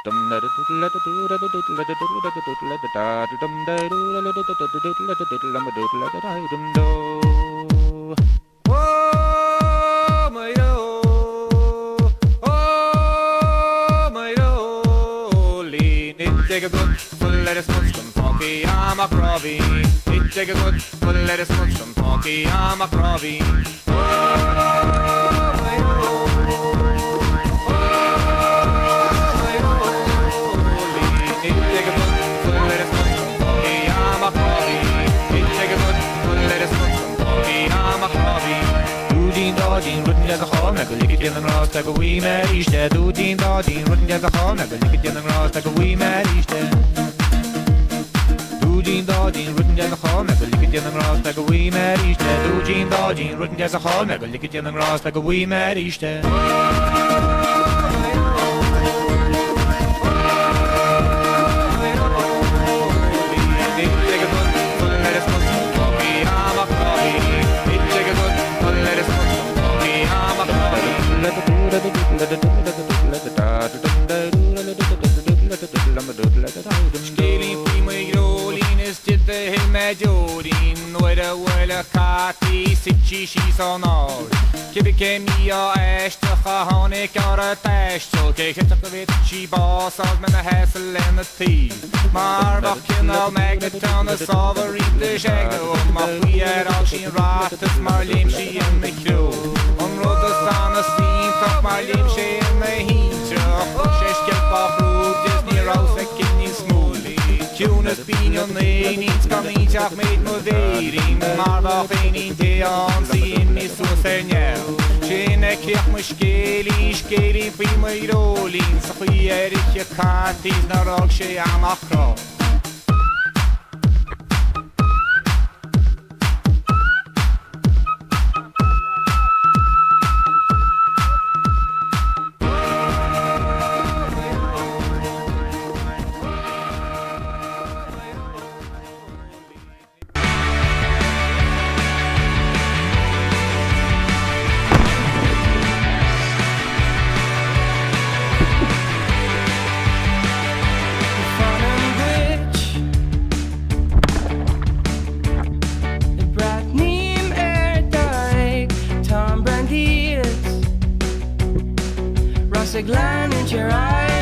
Take a good full lettuce much from funky I'm a crobby. It take a good full lettuce much from funky I'm a crobby. Like a wee man each day, do ding ding, running down the hall, like a lick it in the grass, like a wee man each day. Do ding ding, running down the hall, like a lick it in the grass, like a wee man each day. Do ding ding, running down the hall, like a lick it in the grass, like a wee man each day. Scaling free my rolling is did the hill majorin Noira wala kati sitchi she's on all Kibbe me a ashta hane kara tash so ke hit the bit she boss of men a hassle and a thief Marvach in all magnet on the sovereign the shaggo my we are all she rat as marlim she in the crew on road the sun a steam top marlim she in the heat she's kept off road Disney Rose a kidney smoothly Tunes bean on the needs coming off made no dating Marvach any day on seeing me so senior Shane kirch mushkeli shkeli fi my rolling so khierich je katis na rog she am akro Glen in your eyes